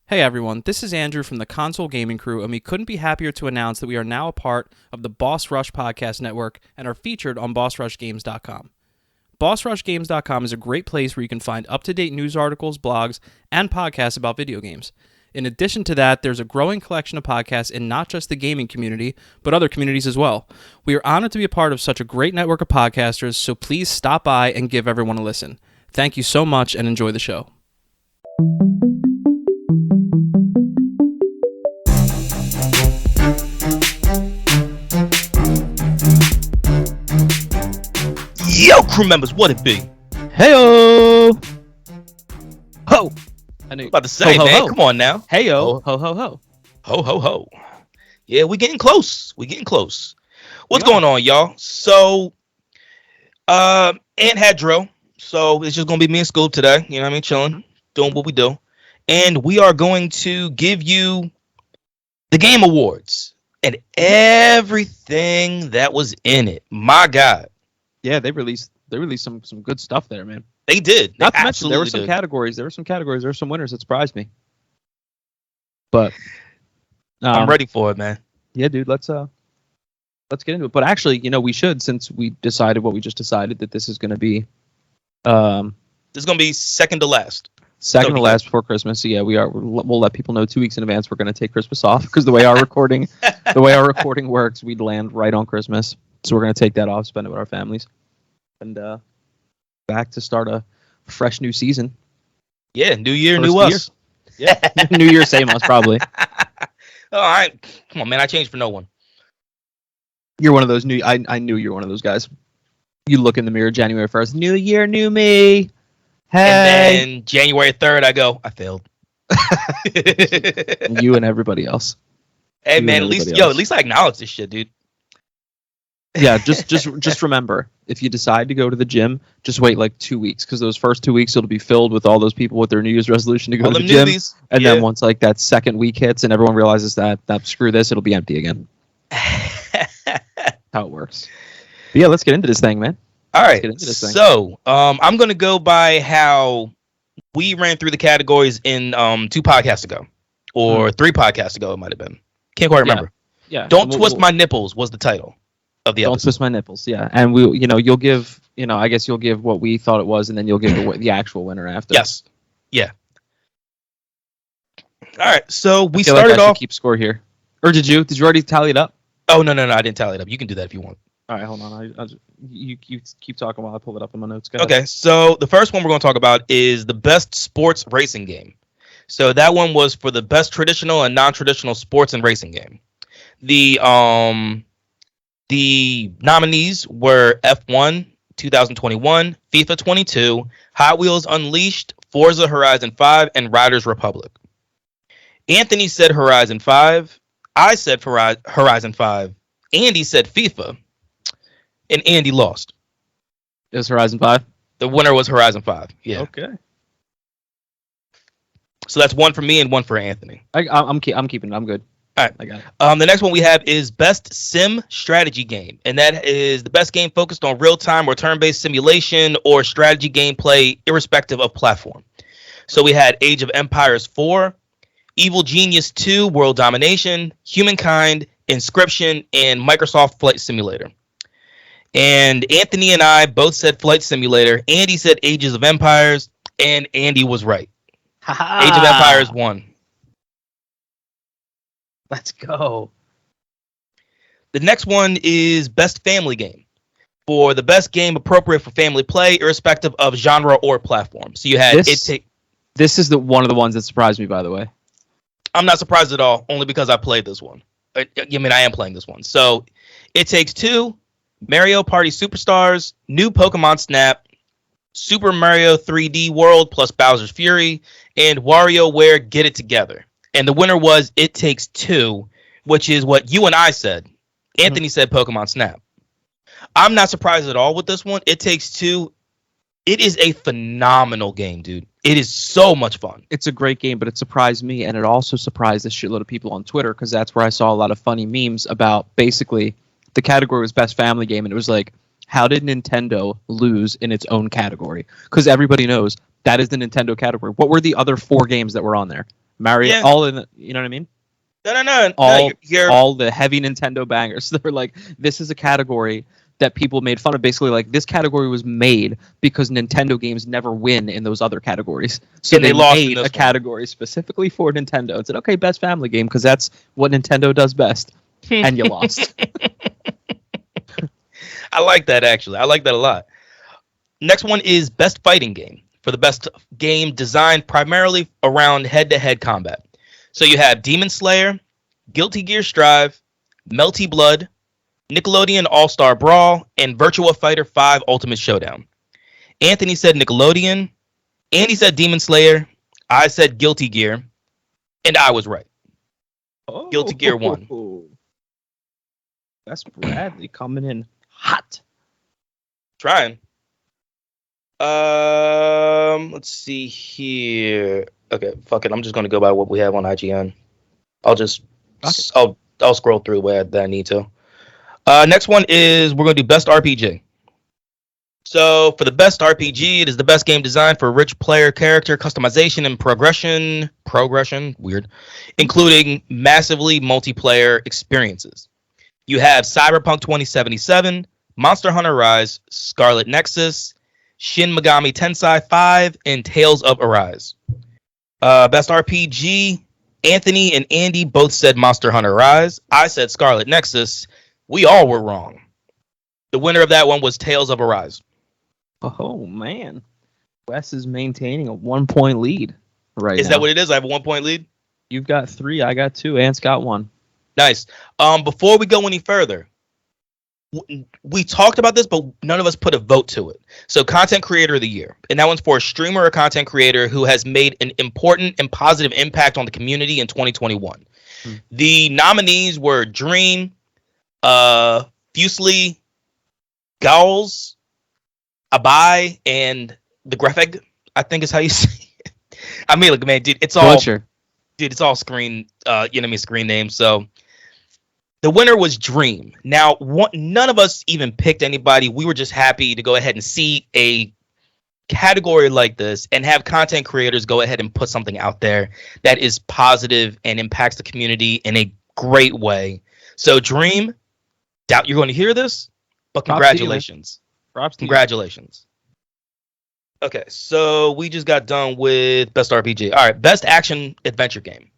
Hey everyone, this is Andrew from the Console Gaming Crew, and we couldn't be happier to announce that we are now a part of the Boss Rush Podcast Network and are featured on BossRushGames.com. BossRushGames.com is a great place where you can find up-to-date news articles, blogs, and podcasts about video games. In addition to that, there's a growing collection of podcasts in not just the gaming community, but other communities as well. We are honored to be a part of such a great network of podcasters, so please stop by and give everyone a listen. Thank you so much and enjoy the show. Yo, crew members, what it be? Heyo! Ho! I knew About to say, ho, man, ho. come on now. Heyo! Ho ho ho! Ho, ho, ho. Yeah, we're getting close. What's We are. going on, y'all? So, Aunt had drill, so it's just gonna be me and Scoop today. You know what I mean? Chilling, doing what we do, and we are going to give you the Game Awards and everything that was in it. My God, Yeah, they released some good stuff there, man. they did. They Not to mention there were absolutely some did. categories. There were some winners that surprised me. But I'm ready for it, man. Yeah, dude, let's get into it. But actually, we should, since we decided what we just decided, that this is going to be This is gonna be second to last. second to be last before Christmas. So yeah, we'll let people know 2 weeks in advance we're going to take Christmas off, because the way our recording works, we'd land right on Christmas. So we're going to take that off, spend it with our families, and back to start a fresh new season. Yeah, new year, First new year. us. Yeah, New Year, same us probably. All right, come on, man. I changed for no one. You're one of those new. I knew you were one of those guys. You look in the mirror January 1st, new year, new me. Hey, And then January 3rd, I go, I failed. you and everybody else. Hey, You man, and at least, everybody yo, else. at least I acknowledge this shit, dude. Yeah, just remember, if you decide to go to the gym, just wait like 2 weeks, because those first 2 weeks it'll be filled with all those people with their New Year's resolution to go All to them the gym. newbies. And Yeah. then once like that second week hits and everyone realizes that screw this, it'll be empty again. How it works. But yeah, let's get into this thing, man. All right, get into this thing. so I'm going to go by how we ran through the categories in 2 podcasts ago, or 3 podcasts ago it might have been. Can't quite remember. Yeah. Don't Twist My Nipples was the title of the Don't episode. twist my nipples. Yeah, and you'll give, I guess you'll give what we thought it was, and then you'll give the actual winner after. Yes. Yeah. All right, so we I feel like started I should off. keep score here. Or did you? Did you already tally it up? Oh, no, I didn't tally it up. You can do that if you want. All right, hold on. You keep talking while I pull it up in my notes. Go ahead. Okay, so the first one we're going to talk about is the best sports racing game. So that one was for the best traditional and non-traditional sports and racing game. The nominees were F1 2021, FIFA 22, Hot Wheels Unleashed, Forza Horizon 5, and Riders Republic. Anthony said Horizon 5. I said Horizon 5. Andy said FIFA. And Andy lost. It was Horizon 5. The winner was Horizon 5. Yeah. Okay. So that's one for me and one for Anthony. I'm keeping it. I'm good. All right. I got it. The next one we have is Best Sim Strategy Game. And that is the best game focused on real-time or turn-based simulation or strategy gameplay, irrespective of platform. So we had Age of Empires 4, Evil Genius 2, World Domination, Humankind, Inscription, and Microsoft Flight Simulator. And Anthony and I both said Flight Simulator. Andy said Ages of Empires, and Andy was right. Age of Empires won. Let's go. The next one is Best Family Game. For the best game appropriate for family play, irrespective of genre or platform. So you had This is one of the ones that surprised me, by the way. I'm not surprised at all, only because I played this one. I am playing this one. So It Takes Two, Mario Party Superstars, New Pokemon Snap, Super Mario 3D World plus Bowser's Fury, and WarioWare Get It Together. And the winner was It Takes Two, which is what you and I said. Anthony said Pokemon Snap. I'm not surprised at all with this one. It Takes Two. It is a phenomenal game, dude. It is so much fun. It's a great game, but it surprised me, and it also surprised a shitload of people on Twitter, because that's where I saw a lot of funny memes about basically the category was Best Family Game, and it was like, how did Nintendo lose in its own category? Because everybody knows that is the Nintendo category. What were the other 4 games that were on there? Mario, Yeah. all in the, you know what I mean? No. All, You're all the heavy Nintendo bangers. They're like, this is a category that people made fun of. Basically, like, this category was made because Nintendo games never win in those other categories. So And they lost in made this a one. category specifically for Nintendo and said, okay, best family game, because that's what Nintendo does best. And you lost. I like that, actually. I like that a lot. Next one is best fighting game. For the best game designed primarily around head-to-head combat. So you have Demon Slayer, Guilty Gear Strive, Melty Blood, Nickelodeon All-Star Brawl, and Virtua Fighter 5 Ultimate Showdown. Anthony said Nickelodeon, Andy said Demon Slayer, I said Guilty Gear, and I was right. Guilty Gear won. That's Bradley coming in hot. Trying. Let's see here. Okay, fuck it. I'm just gonna go by what we have on IGN. I'll scroll through where that I need to. Next one is we're gonna do best RPG. So for the best RPG, it is the best game designed for rich player character customization and progression, weird, including massively multiplayer experiences. You have Cyberpunk 2077, Monster Hunter Rise, Scarlet Nexus, Shin Megami Tensei 5, and Tales of Arise. Best RPG, Anthony and Andy both said Monster Hunter Rise. I said Scarlet Nexus. We all were wrong. The winner of that one was Tales of Arise. Oh, man. Wes is maintaining a 1-point lead right now. Is that what it is? I have a 1-point lead? You've got 3, I got 2, Ant's got 1. Nice. Before we go any further, we talked about this, but none of us put a vote to it. So content creator of the year. And that one's for a streamer or content creator who has made an important and positive impact on the community in 2021. The nominees were Dream, Fusely, Gowls, Abai, and the Graphic, I think is how you say it. I mean, look, man, dude, it's all screen, screen names. So the winner was Dream. Now, none of us even picked anybody. We were just happy to go ahead and see a category like this and have content creators go ahead and put something out there that is positive and impacts the community in a great way. So, Dream, doubt you're going to hear this, but congratulations. Congratulations. Okay, so we just got done with best RPG. All right, best action adventure game.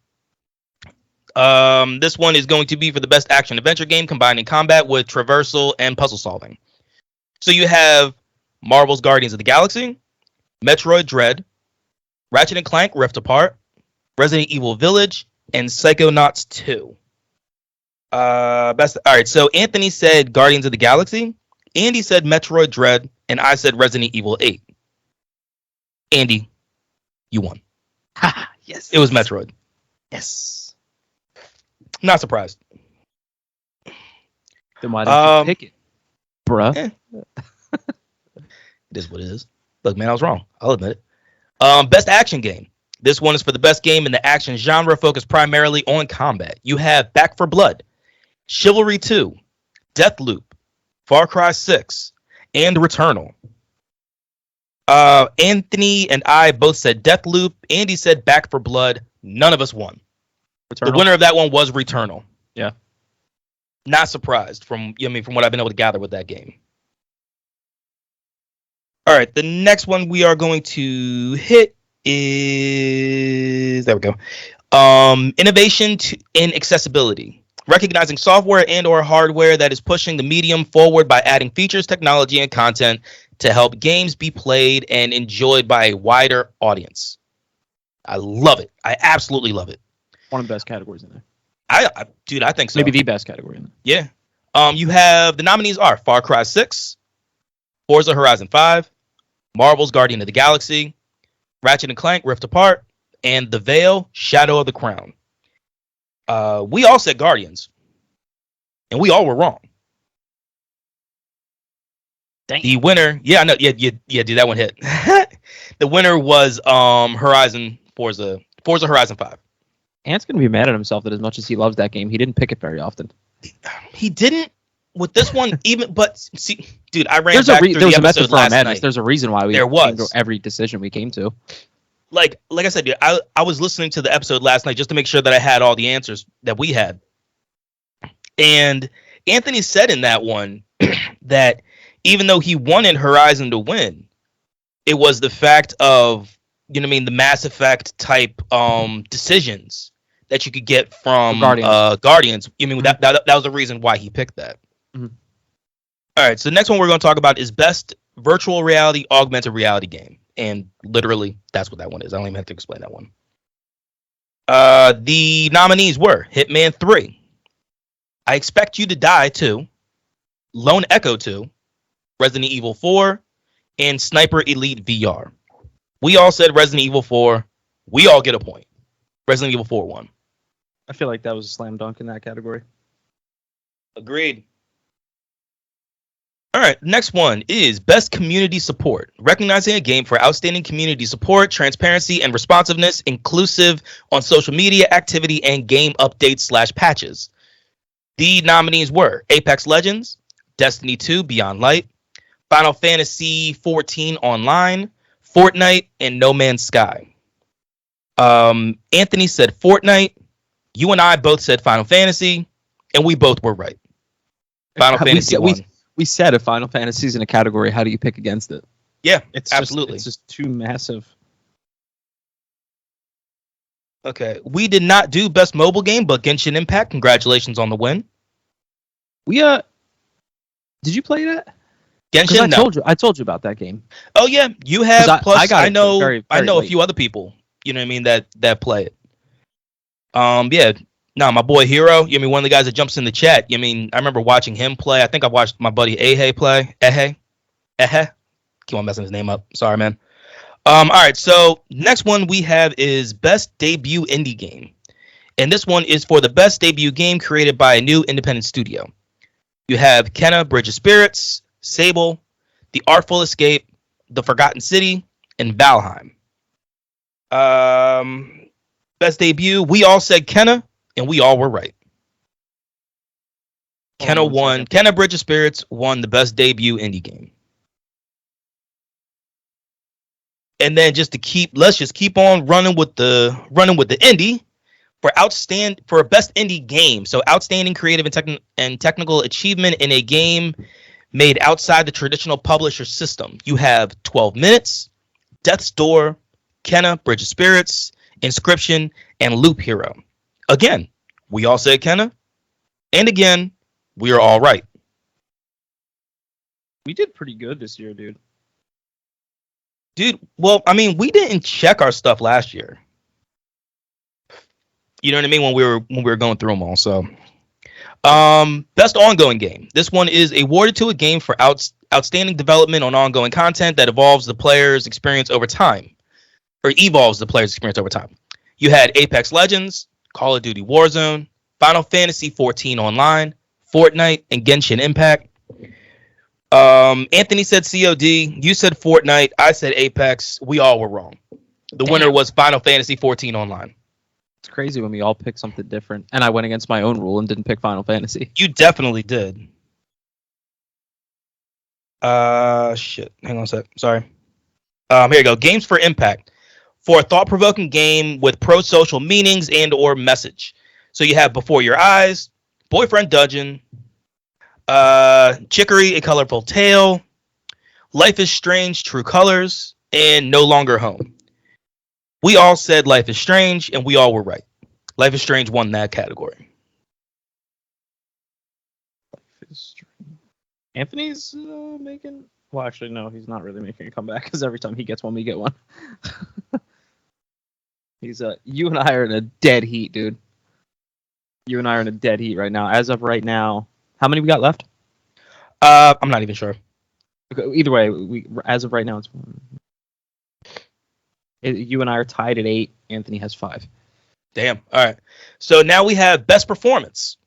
This one is going to be for the best action adventure game combining combat with traversal and puzzle solving. So you have Marvel's Guardians of the Galaxy, Metroid Dread, Ratchet & Clank Rift Apart, Resident Evil Village, and Psychonauts 2. All right, so Anthony said Guardians of the Galaxy, Andy said Metroid Dread, and I said Resident Evil 8. Andy, you won. Yes. It was Metroid. Yes. Not surprised. Then why didn't you pick it, bruh? It is what it is. Look, man, I was wrong. I'll admit it. Best action game. This one is for the best game in the action genre, focused primarily on combat. You have Back 4 Blood, Chivalry 2, Deathloop, Far Cry 6, and Returnal. Anthony and I both said Deathloop. Andy said Back 4 Blood. None of us won. Returnal? The winner of that one was Returnal. Yeah. Not surprised from what I've been able to gather with that game. All right, the next one we are going to hit is, there we go. Innovation in accessibility. Recognizing software and or hardware that is pushing the medium forward by adding features, technology, and content to help games be played and enjoyed by a wider audience. I love it. I absolutely love it. One of the best categories in there. I think so. Maybe the best category in there. Yeah. You have, the nominees are Far Cry 6, Forza Horizon 5, Marvel's Guardian of the Galaxy, Ratchet & Clank Rift Apart, and The Veil, Shadow of the Crown. We all said Guardians, and we all were wrong. Dang. The winner, dude, that one hit. The winner was Forza Horizon 5. Ant's gonna be mad at himself that as much as he loves that game, he didn't pick it very often. He didn't with this one, but see, dude, I ran There's back a through the method episode for our last madness. night. There's a reason why we There came to was. every decision we came to. like I said, I was listening to the episode last night just to make sure that I had all the answers that we had. And Anthony said in that one that even though he wanted Horizon to win, it was the fact of, you know what I mean, the Mass Effect type decisions that you could get from Guardians. You mean that was the reason why he picked that. Mm-hmm. All right, so the next one we're going to talk about is best virtual reality augmented reality game. And literally, that's what that one is. I don't even have to explain that one. The nominees were Hitman 3, I Expect You to Die 2, Lone Echo 2, Resident Evil 4, and Sniper Elite VR. We all said Resident Evil 4. We all get a point. Resident Evil 4 won. I feel like that was a slam dunk in that category. Agreed. All right, next one is Best Community Support. Recognizing a game for outstanding community support, transparency, and responsiveness, inclusive on social media activity and game updates / patches. The nominees were Apex Legends, Destiny 2 Beyond Light, Final Fantasy 14 Online, Fortnite, and No Man's Sky. Anthony said Fortnite. You and I both said Final Fantasy, and we both were right. Final Fantasy 1. We said if Final Fantasy is in a category, how do you pick against it? Yeah, absolutely. It's just too massive. Okay, we did not do best mobile game, but Genshin Impact. Congratulations on the win. We did you play that? Genshin. I told you about that game. Oh yeah, you have. Plus, I know very I know late. a few other people. You know what I mean that play it. Yeah. No, my boy Hero, you mean one of the guys that jumps in the chat. You mean I remember watching him play. I think I watched my buddy Ehe play. Ehe. Keep on messing his name up. Sorry, man. All right, so next one we have is Best Debut Indie Game. And this one is for the best debut game created by a new independent studio. You have Kenna, Bridge of Spirits, Sable, The Artful Escape, The Forgotten City, and Valheim. Best debut, we all said Kenna. And we all were right. Kenna won. Kenna Bridge of Spirits won the best debut indie game. And then let's just keep on running with the indie for best indie game. So outstanding creative and technical achievement in a game made outside the traditional publisher system. You have 12 Minutes, Death's Door, Kenna Bridge of Spirits, Inscription, and Loop Hero. Again, we all said Kenna, and again, we are all right. We did pretty good this year, dude. Well, I mean, we didn't check our stuff last year. You know what I mean? When we were going through them all. So, best ongoing game. This one is awarded to a game for outstanding development on ongoing content that evolves the player's experience over time, or evolves the player's experience over time. You had Apex Legends, Call of Duty Warzone, Final Fantasy 14 Online, Fortnite, and Genshin Impact. Anthony said COD. You said Fortnite. I said Apex. We all were wrong. The winner was Final Fantasy 14 Online. It's crazy when we all pick something different. And I went against my own rule and didn't pick Final Fantasy. You definitely did. Shit. Hang on a sec. Sorry. Here you go. Games for Impact. For a thought-provoking game with pro-social meanings and or message. So you have Before Your Eyes, Boyfriend Dungeon, Chicory, A Colorful Tale, Life is Strange, True Colors, and No Longer Home. We all said Life is Strange, and we all were right. Life is Strange won that category. Life is Strange. Anthony's making... Well, actually, no, he's not really making a comeback, because every time he gets one, we get one. You and I are in a dead heat, dude. You and I are in a dead heat right now. As of right now, how many we got left? I'm not even sure. Okay, either way, as of right now, it's you and I are tied at 8. Anthony has 5. Damn. All right. So now we have Best Performance.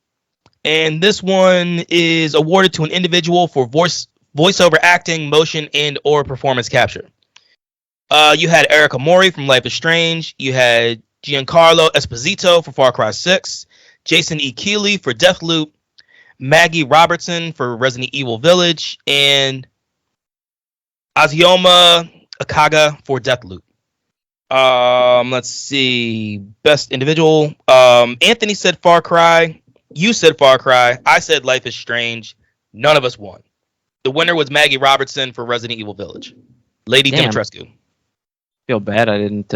And this one is awarded to an individual for voiceover acting, motion, and or performance capture. You had Erica Mori from Life is Strange. You had Giancarlo Esposito for Far Cry 6. Jason E. Keeley for Deathloop. Maggie Robertson for Resident Evil Village. And Azioma Akaga for Deathloop. Let's see. Best individual. Anthony said Far Cry. You said Far Cry. I said Life is Strange. None of us won. The winner was Maggie Robertson for Resident Evil Village. Lady Damn. Dimitrescu. Feel bad I didn't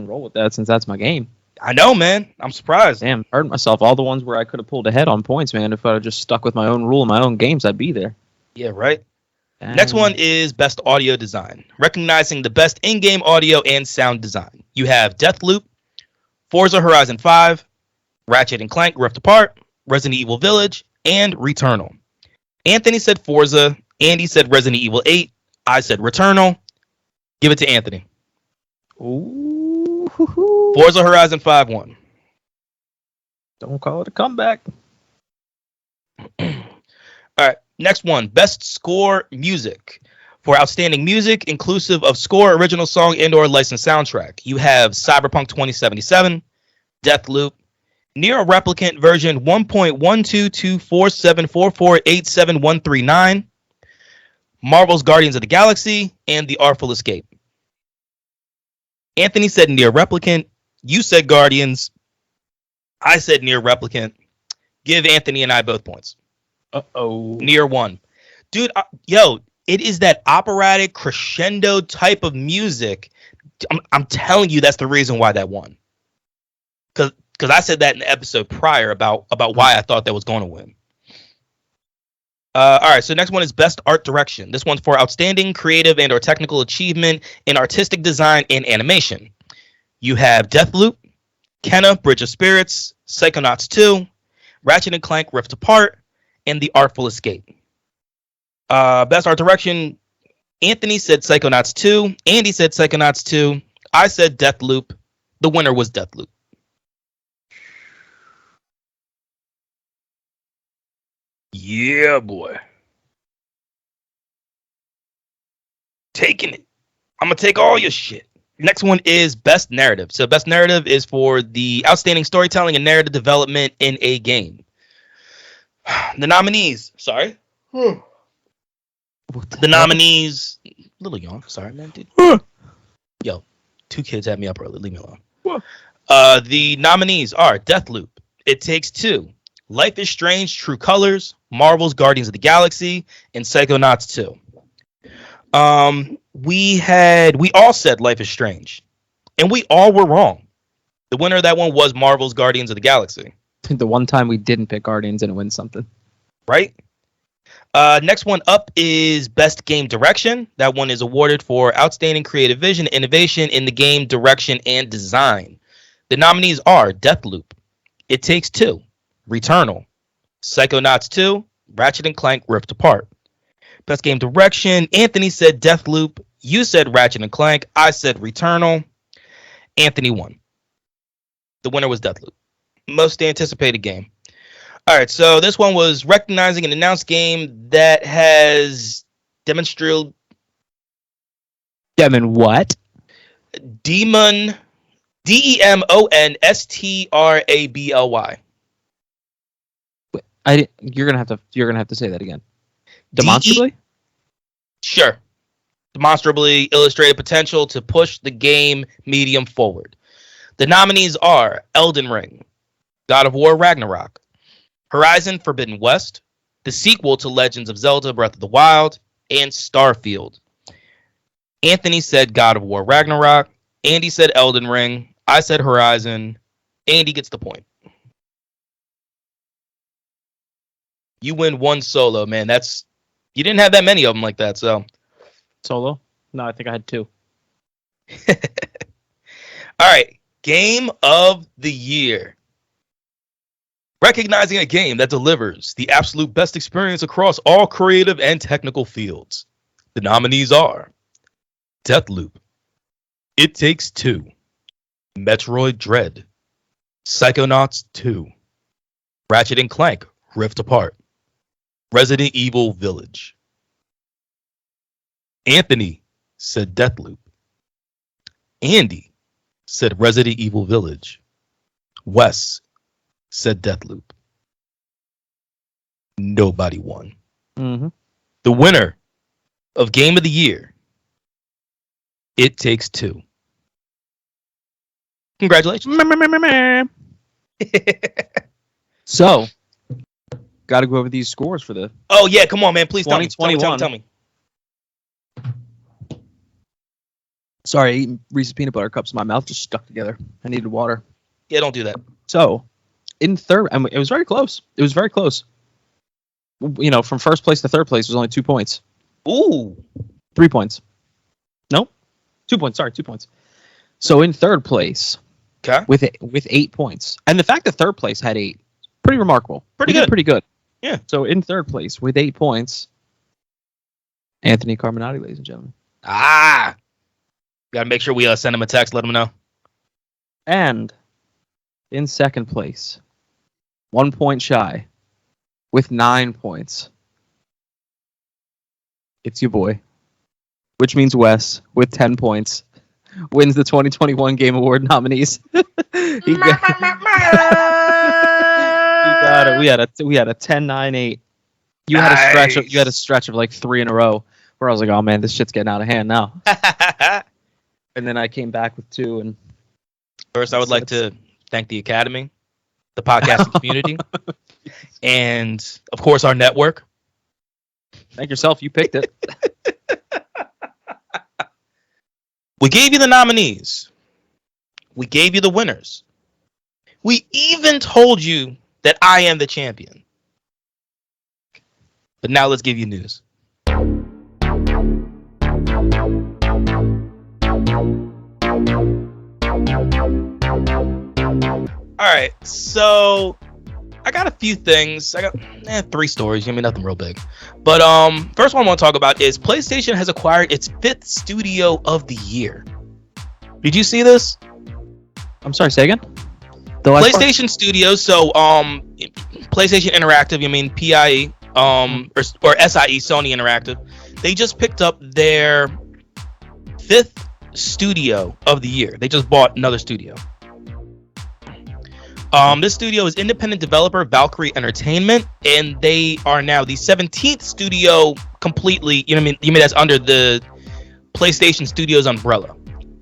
roll with that since that's my game. I know, man. I'm surprised. Damn, hurt myself. All the ones where I could have pulled ahead on points, man. If I had just stuck with my own rule, my own games, I'd be there. Yeah, right. Damn. Next one is Best Audio Design, recognizing the best in-game audio and sound design. You have Deathloop, Forza Horizon 5, Ratchet and Clank Rift Apart, Resident Evil Village, and Returnal. Anthony said Forza, Andy said Resident Evil 8, I said Returnal. Give it to Anthony. Ooh. Forza Horizon 5 won. Don't call it a comeback. All right, next one, Best Score Music. For outstanding music, inclusive of score, original song, and/or licensed soundtrack, you have Cyberpunk 2077, Deathloop, Nier Replicant version 1.1224744871139, Marvel's Guardians of the Galaxy, and The Artful Escape. Anthony said Nier Replicant. You said Guardians. I said Nier Replicant. Give Anthony and I both points. Uh-oh. Nier won. Dude, it is that operatic crescendo type of music. I'm telling you, that's the reason why that won. Because I said that in the episode prior about why I thought that was going to win. All right, so next one is Best Art Direction. This one's for outstanding creative and or technical achievement in artistic design and animation. You have Deathloop, Kenna, Bridge of Spirits, Psychonauts 2, Ratchet and Clank Rift Apart, and The Artful Escape. Best Art Direction, Anthony said Psychonauts 2, Andy said Psychonauts 2, I said Deathloop. The winner was Deathloop. Yeah, boy. Taking it. I'm going to take all your shit. Next one is Best Narrative. So Best Narrative is for the outstanding storytelling and narrative development in a game. The nominees. Sorry. The nominees. Little yawn. Sorry, man, dude. Yo, 2 kids had me up early. Leave me alone. The nominees are Deathloop, It Takes Two, Life is Strange, True Colors, Marvel's Guardians of the Galaxy, and Psychonauts 2. We all said Life is Strange, and we all were wrong. The winner of that one was Marvel's Guardians of the Galaxy. The one time we didn't pick Guardians and it wins something. Right? Next one up is Best Game Direction. That one is awarded for outstanding creative vision and innovation in the game direction and design. The nominees are Deathloop, It Takes Two, Returnal, Psychonauts 2, Ratchet and Clank Rift Apart. Best Game Direction, Anthony said Deathloop, you said Ratchet and Clank, I said Returnal. Anthony won. The winner was Deathloop. Most anticipated game. All right, so this one was recognizing an announced game that has demonstrated What? Demon DEMONSTRABLY. You're gonna have to say that again. Demonstrably? Sure. Demonstrably illustrated potential to push the game medium forward. The nominees are Elden Ring, God of War Ragnarok, Horizon Forbidden West, the sequel to Legends of Zelda Breath of the Wild, and Starfield. Anthony said God of War Ragnarok, Andy said Elden Ring, I said Horizon. Andy gets the point. You win one solo, man. You didn't have that many of them like that, so. Solo? No, I think I had 2. All right. Game of the Year. Recognizing a game that delivers the absolute best experience across all creative and technical fields. The nominees are Deathloop, It Takes Two, Metroid Dread, Psychonauts 2, Ratchet and Clank Rift Apart, Resident Evil Village. Anthony said Deathloop. Andy said Resident Evil Village. Wes said Deathloop. Nobody won. Mm-hmm. The winner of Game of the Year, It Takes Two. Congratulations. So, got to go over these scores for the. Oh yeah, come on, man! Please tell me. 2021. Tell me. Sorry, eating Reese's peanut butter cups. My mouth just stuck together. I needed water. Yeah, don't do that. So, in third, and it was very close. It was very close. You know, from first place to third place was only 2 points. Ooh. 3 points. Nope. 2 points. Sorry, 2 points. So in third place, Okay. with 8 points, and the fact that third place had 8, pretty remarkable. Pretty We did good. Pretty good. Yeah. So in third place with 8 points, Anthony Carminati, ladies and gentlemen, Gotta make sure we send him a text, let him know. and in second place, 1 point shy, with 9 points. It's your boy, which means Wes with 10 points. Wins the 2021 Game Award nominees. He got it. We had a 10-9-8. You had a stretch of like 3 in a row where I was like, oh man, this shit's getting out of hand now. And then I came back with 2. And First, I would like to thank the Academy, the podcasting community, and of course our network. thank yourself, you picked it. We gave you the nominees. We gave you the winners. We even told you that I am the champion. But now let's give you news. All right, so I got a few things. I got 3 stories. I mean, nothing real big. But first one I want to talk about is PlayStation has acquired its 5th studio of the year. Did you see this? I'm sorry, say again? PlayStation Studios. So PlayStation Interactive. You mean PIE or SIE, Sony Interactive. They just picked up their 5th studio of the year. They just bought another studio. This studio is independent developer Valkyrie Entertainment, and they are now the 17th studio completely. You mean that's under the PlayStation Studios umbrella.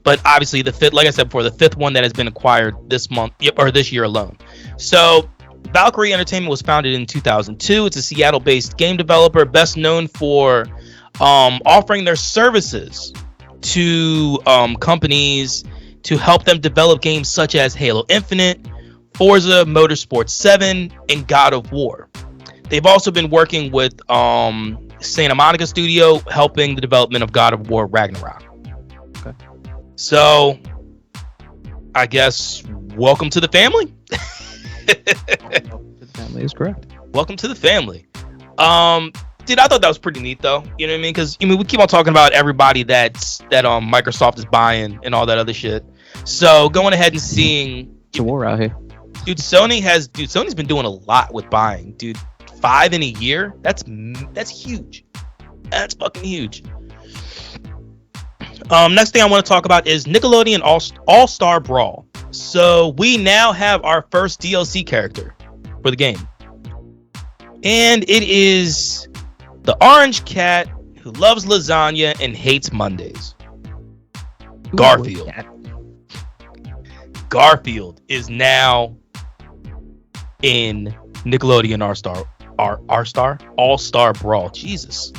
But obviously the 5th, like I said before, the 5th one that has been acquired this month or this year alone. So Valkyrie Entertainment was founded in 2002. It's a Seattle-based game developer, best known for offering their services to companies to help them develop games such as Halo Infinite, Forza Motorsport 7, and God of War. They've also been working with Santa Monica Studio, helping the development of God of War Ragnarok. Okay. So, I guess, welcome to the family. The family is correct. Welcome to the family. Dude, I thought that was pretty neat, though. You know what I mean? Because we keep on talking about everybody that Microsoft is buying and all that other shit. So, going ahead and seeing... It's a war out here. Dude, Sony's been doing a lot with buying. Dude, 5 in a year? That's huge. That's fucking huge. Next thing I want to talk about is Nickelodeon All-Star Brawl. So we now have our first DLC character for the game. And it is the orange cat who loves lasagna and hates Mondays. Garfield. Garfield is now in Nickelodeon All-Star Brawl. Jesus.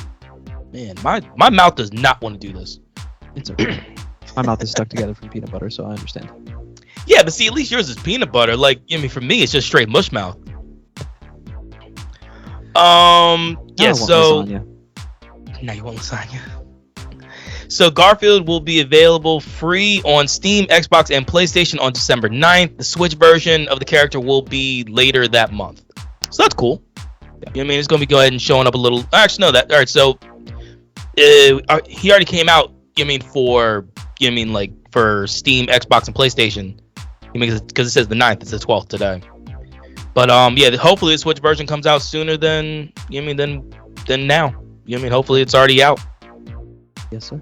Man, my mouth does not want to do this. It's okay. My mouth is stuck together from peanut butter, so I understand. Yeah, but see, at least yours is peanut butter. Like, for me, it's just straight mush mouth. Yeah, so... Now you want lasagna. So Garfield will be available free on Steam, Xbox, and PlayStation on December 9th. The Switch version of the character will be later that month. So that's cool. Yeah. It's going to be go ahead and showing up a little... Actually, no, that... All right, so... he already came out, for... for Steam, Xbox, and PlayStation. Because it says the 9th. It's the 12th today. But, yeah, hopefully the Switch version comes out sooner than now. Hopefully it's already out. Yes, sir.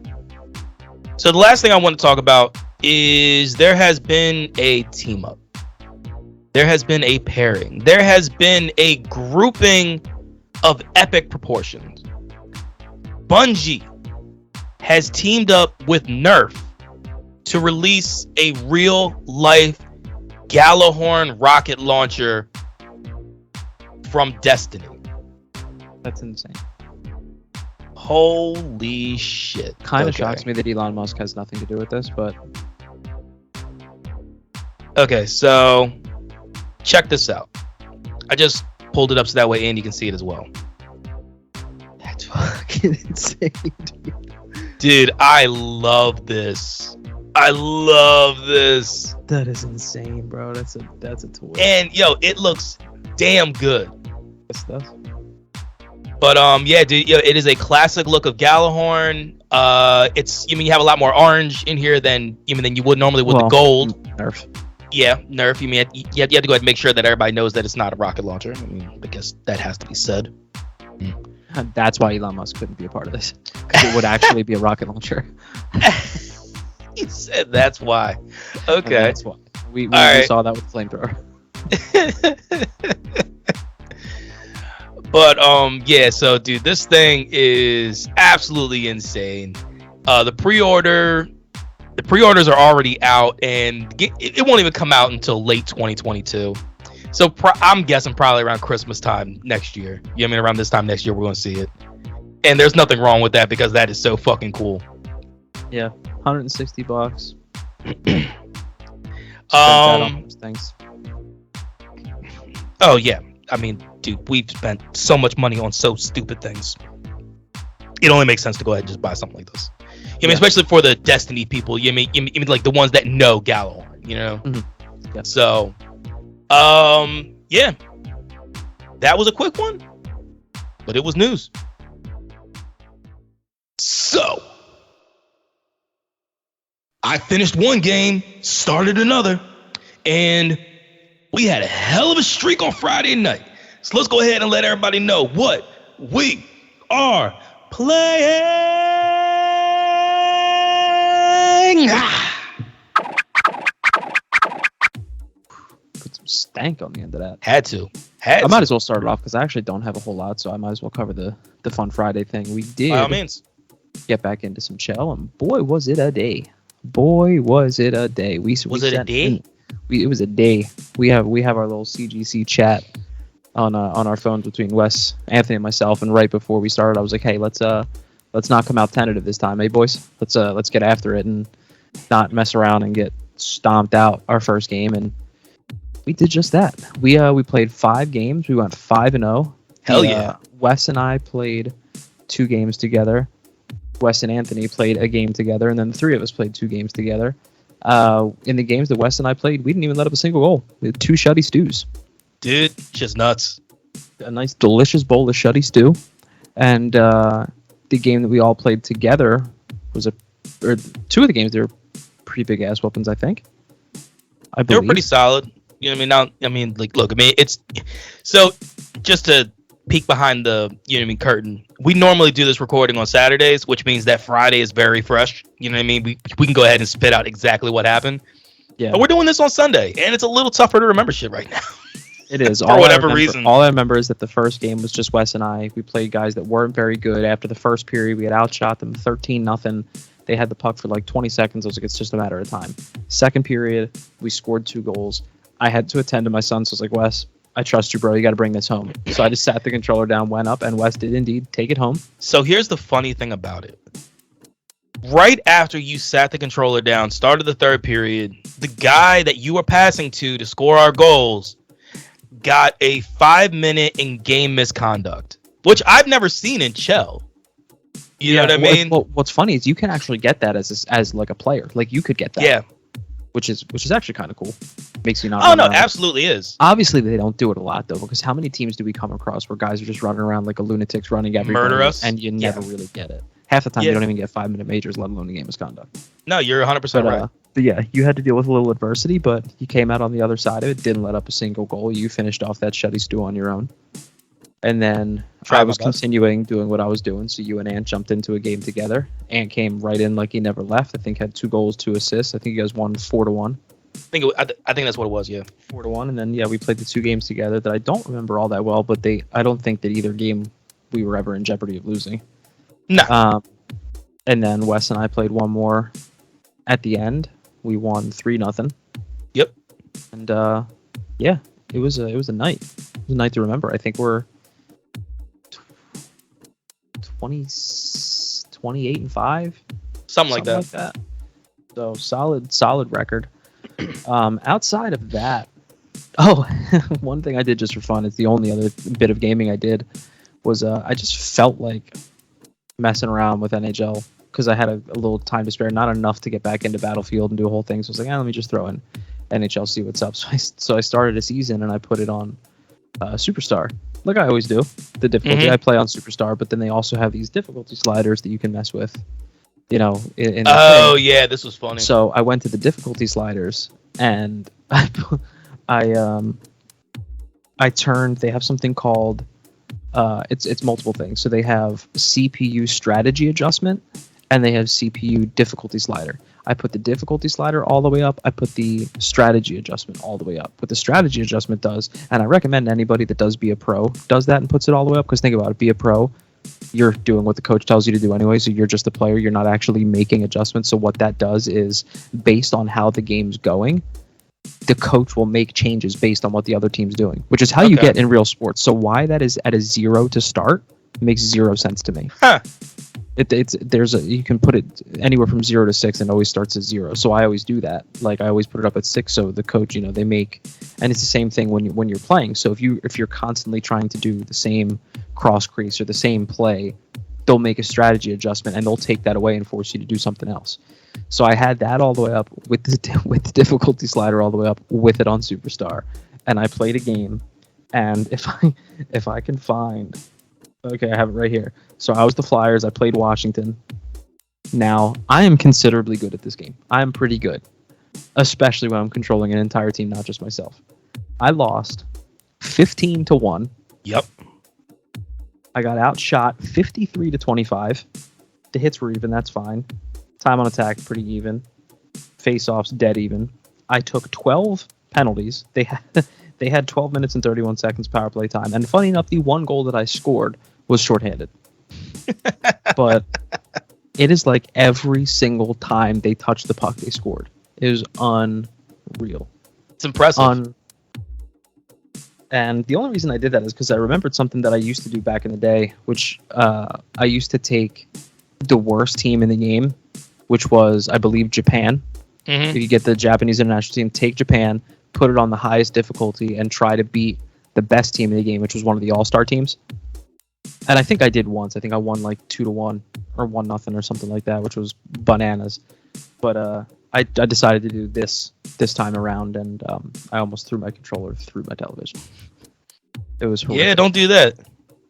So the last thing I want to talk about is there has been a team up. There has been a pairing. There has been a grouping of epic proportions. Bungie has teamed up with Nerf to release a real life Gjallarhorn rocket launcher from Destiny. That's insane. Holy shit. Kind of shocks me that Elon Musk has nothing to do with this, but okay, so check this out. I just pulled it up so that way Andy can see it as well. that's fucking insane, Dude, I love this. I love this. That is insane, bro. That's a toy. And yo, it looks damn good. Yes, it does. But yeah, dude, it is a classic look of Gjallarhorn. It's you have a lot more orange in here than you would normally with the gold. Nerf. Yeah, Nerf. You have to go ahead and make sure that everybody knows that it's not a rocket launcher. I guess that has to be said. That's why Elon Musk couldn't be a part of this, because it would actually be a rocket launcher. He said that's why. Okay. And that's why. We right. saw that with flamethrower. But yeah, so dude, this thing is absolutely insane. The pre-orders are already out, and it won't even come out until late 2022. So I'm guessing probably around Christmas time next year. Around this time next year we're going to see it. And there's nothing wrong with that because that is so fucking cool. Yeah, $160. Thanks. Oh yeah. Dude, we've spent so much money on so stupid things. It only makes sense to go ahead and just buy something like this. Especially for the Destiny people. You mean like the ones that know Gjallarhorn, Mm-hmm. Yeah. So, yeah, that was a quick one, but it was news. So, I finished one game, started another, and we had a hell of a streak on Friday night. So let's go ahead and let everybody know what we are playing. Put some stank on the end of that. Had to. I might as well start it off because I actually don't have a whole lot, so I might as well cover the Fun Friday thing. We did by all means get back into some Chell, and boy, was it a day. Boy, was it a day. Was it a day? It was a day. We have our little CGC chat on our phones between Wes, Anthony, and myself. And right before we started, I was like, "Hey, let's not come out tentative this time, hey boys. Let's get after it and not mess around and get stomped out our first game." And we did just that. We played 5 games. We went 5-0. Hell yeah. Wes and I played 2 games together. Wes and Anthony played a game together, and then the 3 of us played 2 games together. In the games that Wes and I played, we didn't even let up a single goal. We had 2 shutty stews. Dude, just nuts. A nice, delicious bowl of shutty stew. And the game that we all played together was 2 of the games, they were pretty big ass weapons, I think. They were pretty solid. You know what I mean? Now, look, it's so just to peek behind the curtain. We normally do this recording on Saturdays, which means that Friday is very fresh. You know what I mean? We can go ahead and spit out exactly what happened. Yeah. But we're doing this on Sunday, and it's a little tougher to remember shit right now. It is. For whatever reason. All I remember is that the first game was just Wes and I. We played guys that weren't very good. After the first period, we had outshot them 13-0. They had the puck for like 20 seconds. I was like, it's just a matter of time. Second period, we scored 2 goals. I had to attend to my son, so I was like, Wes, I trust you, bro. You got to bring this home. So I just sat the controller down, went up, and Wes did indeed take it home. So here's the funny thing about it. Right after you sat the controller down, started the third period, the guy that you were passing to score our goals got a 5-minute in-game misconduct, which I've never seen in Chell. You know what I mean? Well, what's funny is you can actually get that as like a player. Like you could get that. Yeah. Which is actually kind of cool. Makes you not. Oh no, absolutely is. Obviously, they don't do it a lot though, because how many teams do we come across where guys are just running around like a lunatics, running everybody, murder us, and you never really get it. Half the time, you don't even get 5-minute majors, let alone a game misconduct. No, you're 100% right. But yeah, you had to deal with a little adversity, but you came out on the other side of it. Didn't let up a single goal. You finished off that shutty stew on your own. And then I was continuing doing what I was doing. So you and Ant jumped into a game together. Ant came right in like he never left. I think had 2 goals, 2 assists. I think you guys won 4-1. I think that's what it was. Yeah, 4-1. And then we played the 2 games together that I don't remember all that well. But I don't think that either game we were ever in jeopardy of losing. No. And then Wes and I played one more at the end. We won 3-0. Yep. And yeah, it was a night. It was a night to remember. I think we're 28-5, something like that. So solid record. Outside of that, one thing I did just for fun. It's the only other bit of gaming I did was I just felt like messing around with NHL because I had a little time to spare, not enough to get back into Battlefield and do a whole thing. So I was like, let me just throw in NHL, see what's up. So I started a season and I put it on Superstar, like I always do. The difficulty I play on Superstar, but then they also have these difficulty sliders that you can mess with. In the thing. Yeah, this was funny. So I went to the difficulty sliders and I turned. They have something called it's multiple things. So they have CPU strategy adjustment and they have CPU difficulty slider. I put the difficulty slider all the way up. I put the strategy adjustment all the way up. What the strategy adjustment does, and I recommend anybody that does be a pro does that and puts it all the way up, because think about it, be a pro, you're doing what the coach tells you to do anyway, so you're just a player, you're not actually making adjustments. So what that does is, based on how the game's going, the coach will make changes based on what the other team's doing, which is how you get in real sports. So why that is at a 0 to start makes 0 sense to me. Huh. You can put it anywhere from 0 to 6 and it always starts at 0. So I always do that. Like I always put it up at 6. So the coach, they make, and it's the same thing when you're playing. So if you're constantly trying to do the same cross crease or the same play, they'll make a strategy adjustment and they'll take that away and force you to do something else. So I had that all the way up with the difficulty slider all the way up with it on Superstar, and I played a game. And if I can find, okay, I have it right here. So I was the Flyers. I played Washington. Now, I am considerably good at this game. I'm pretty good, especially when I'm controlling an entire team, not just myself. I lost 15-1. Yep. I got outshot 53-25. The hits were even. That's fine. Time on attack, pretty even. Face-offs, dead even. I took 12 penalties. They had 12 minutes and 31 seconds power play time. And funny enough, the one goal that I scored was shorthanded. But it is like every single time they touched the puck, they scored. It was unreal. It's impressive. And the only reason I did that is because I remembered something that I used to do back in the day, which I used to take the worst team in the game, which was, I believe, Japan. If you get the Japanese international team, take Japan, put it on the highest difficulty, and try to beat the best team in the game, which was one of the all-star teams. And I think I did once. I think I won like 2-1 or 1-0 or something like that, which was bananas. But I decided to do this time around, and I almost threw my controller through my television. It was horrific. Yeah, don't do that.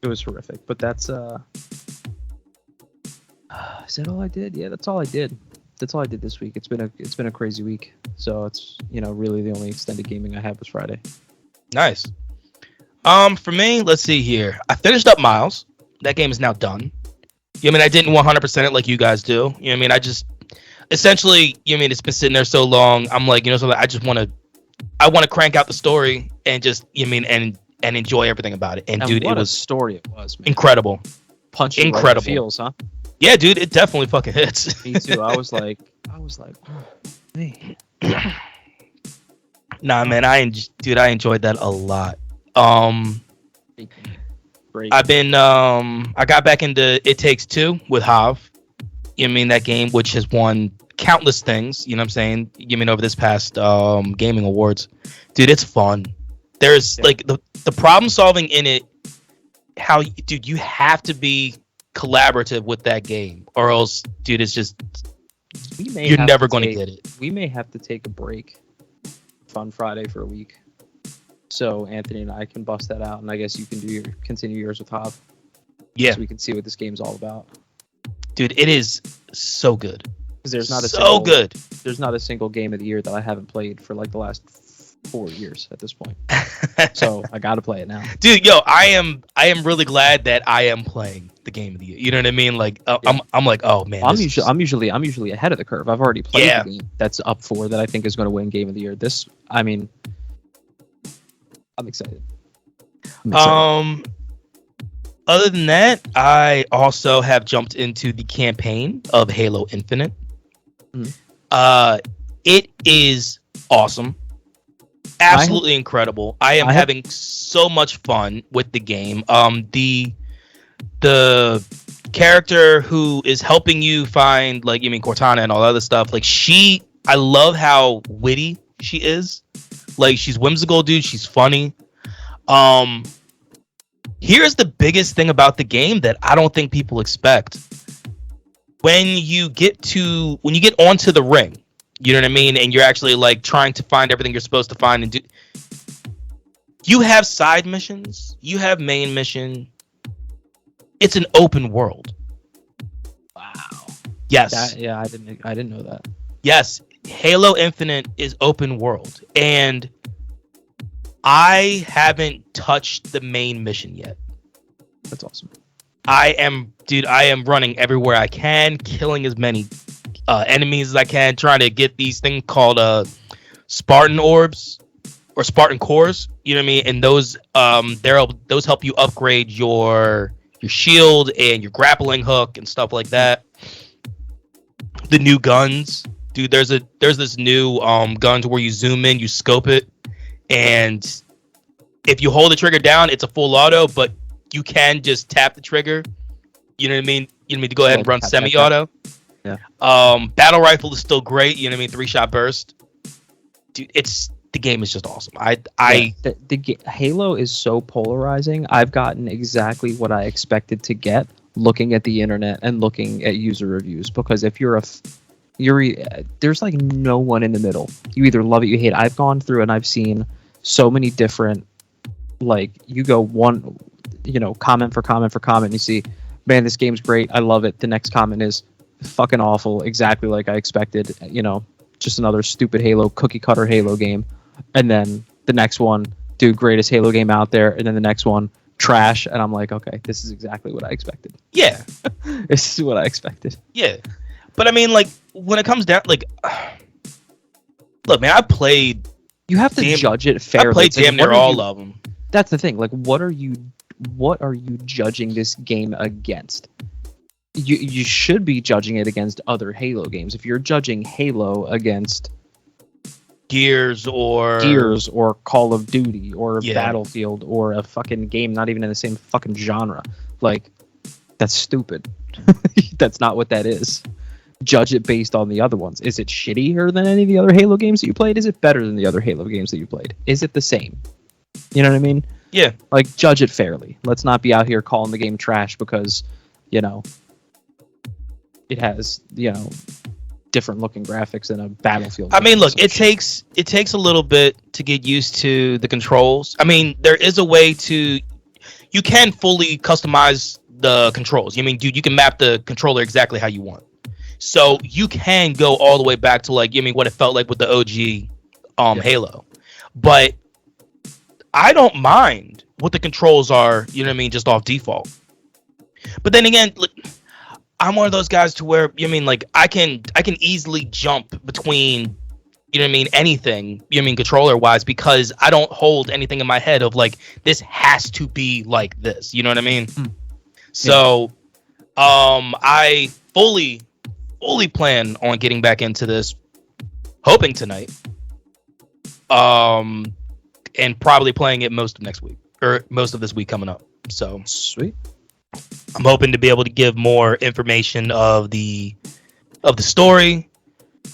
It was horrific. But that's is that all I did? Yeah, that's all I did. That's all I did this week. It's been a crazy week. So it's really the only extended gaming I had was Friday. Nice. For me, let's see here. I finished up Miles. That game is now done. I didn't 100% it like you guys do. I just essentially, it's been sitting there so long. I'm like, something. I want to crank out the story and just, and enjoy everything about it. And dude, what it was a story it was, man. Incredible. Punch you incredible. Right in the feels, huh? Yeah, dude, it definitely fucking hits. Me too. I was like, oh, man. Nah, man, I enjoyed that a lot. Great. I've been I got back into It Takes Two with Hav. That game, which has won countless things, over this past gaming awards. Dude, it's fun. There's like the problem solving in it, you have to be collaborative with that game, or else, dude, it's just you're never going to get it. We may have to take a break Fun Friday for a week, so Anthony and I can bust that out, and I guess you can continue yours with Hav. Yeah, so we can see what this game's all about. Dude, it is so good. Because there's not good. There's not a single game of the year that I haven't played for like the last 4 years at this point. So I got to play it now. Dude, yo, I am really glad that I am playing the game of the year. You know what I mean? Like, I'm like, oh man. I'm usually ahead of the curve. I've already played the game that's up for that I think is going to win game of the year. I'm excited. Other than that, I also have jumped into the campaign of Halo Infinite. It is awesome. Absolutely incredible. I am having so much fun with the game. The character who is helping you find, like, you mean Cortana and all that other stuff, like, I love how witty she is. Like, she's whimsical, dude. She's funny. Here's the biggest thing about the game that I don't think people expect. When you get onto the ring, you know what I mean, and you're actually like trying to find everything you're supposed to find and do. You have side missions. You have main mission. It's an open world. Wow. Yes. I didn't know that. Yes, Halo Infinite is open world, and I haven't touched the main mission yet. That's awesome. I am running everywhere I can, killing as many enemies as I can, trying to get these things called Spartan orbs or Spartan cores. You know what I mean? And those those help you upgrade your shield and your grappling hook and stuff like that. The new guns, dude. There's this new gun to where you zoom in, you scope it, and if you hold the trigger down, it's a full auto, but you can just tap the trigger. You know what I mean? You know what I mean? To go ahead and run semi-auto. Yeah. Battle rifle is still great. You know what I mean? 3-shot burst. Dude, the game is just awesome. The Halo is so polarizing. I've gotten exactly what I expected to get looking at the internet and looking at user reviews, because if there's like no one in the middle. You either love it, you hate it. I've gone through and I've seen so many different, like, you go one, comment for comment for comment, and you see, man, this game's great, I love it. The next comment is fucking awful, exactly like I expected, just another stupid Halo, cookie cutter Halo game. And then the next one, dude, greatest Halo game out there. And then the next one, trash. And I'm like, okay, this is exactly what I expected. Yeah. This is what I expected. Yeah. But I mean, like, when it comes down, like, look, man, I played. You have to judge it fairly. I played damn near all of them. That's the thing. Like, what are you judging this game against? You should be judging it against other Halo games. If you're judging Halo against Gears or Call of Duty or Battlefield or a fucking game not even in the same fucking genre, like, that's stupid. That's not what that is. Judge it based on the other ones. Is it shittier than any of the other Halo games that you played? Is it better than the other Halo games that you played? Is it the same? You know what I mean? Yeah. Like, judge it fairly. Let's not be out here calling the game trash because, it has, different looking graphics than a Battlefield. I mean, look, it takes a little bit to get used to the controls. I mean, there is a way you can fully customize the controls. I mean, dude, you can map the controller exactly how you want. So you can go all the way back to, like, what it felt like with the OG Halo. But I don't mind what the controls are, just off default. But then again, look, I'm one of those guys to where, like, I can easily jump between, anything, controller wise, because I don't hold anything in my head of, like, this has to be like this. You know what I mean? Mm. So, I fully plan on getting back into this, hoping tonight, and probably playing it most of next week or most of this week coming up. So sweet. I'm hoping to be able to give more information of the story.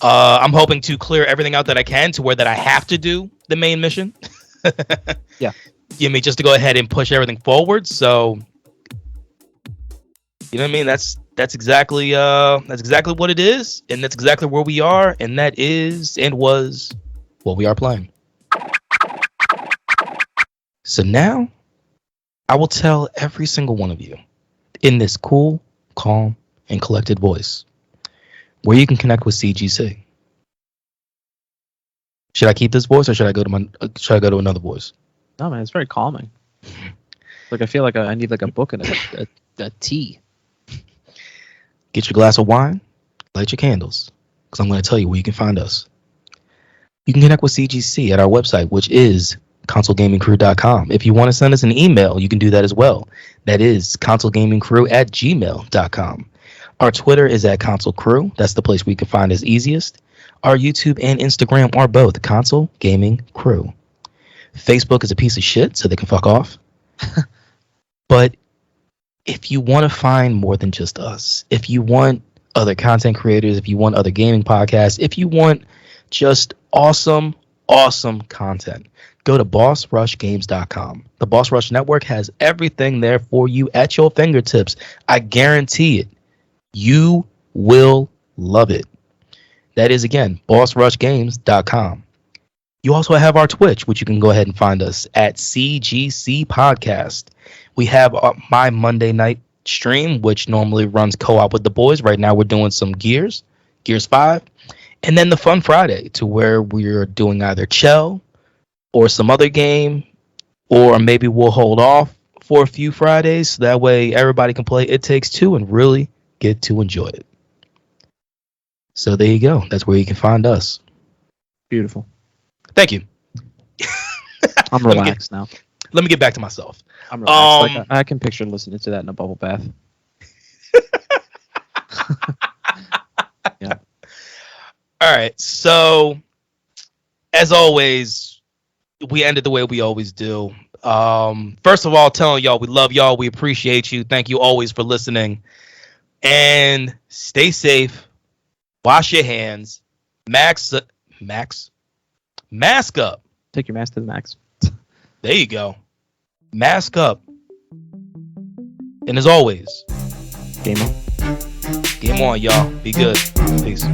I'm hoping to clear everything out that I can to where that I have to do the main mission. Yeah. Just to go ahead and push everything forward. So, you know what I mean? That's exactly what it is, and that's exactly where we are, and that is and was what we are playing. So now, I will tell every single one of you in this cool, calm, and collected voice where you can connect with CGC. Should I keep this voice or should I go to another voice? No, man, it's very calming. Like, I feel like I need like a book and a tea. Get your glass of wine, light your candles, because I'm going to tell you where you can find us. You can connect with CGC at our website, which is consolegamingcrew.com. If you want to send us an email, you can do that as well. That is consolegamingcrew@gmail.com. Our Twitter is @consolecrew. That's the place where you can find us easiest. our YouTube and Instagram are both Console Gaming Crew. Facebook is a piece of shit, so they can fuck off. But if you want to find more than just us, if you want other content creators, if you want other gaming podcasts, if you want just awesome content, go to bossrushgames.com. The Boss Rush Network has everything there for you at your fingertips. I guarantee it. You will love it. That is, again, bossrushgames.com. You also have our Twitch, which you can go ahead and find us at CGC Podcast. We have my Monday night stream, which normally runs co-op with the boys. Right now we're doing some Gears 5. And then the Fun Friday, to where we're doing either Chell or some other game, or maybe we'll hold off for a few Fridays, so that way everybody can play It Takes Two and really get to enjoy it. So there you go. That's where you can find us. Beautiful. Thank you. I'm relaxed now. Let me get back to myself. I'm relaxed. Like, I can picture listening to that in a bubble bath. Yeah. All right. So, as always, we ended the way we always do. First of all, telling y'all we love y'all. We appreciate you. Thank you always for listening. And stay safe. Wash your hands. Mask up. Take your mask to the max. There you go. Mask up. And as always, Game on. game on, y'all. Be good. Peace.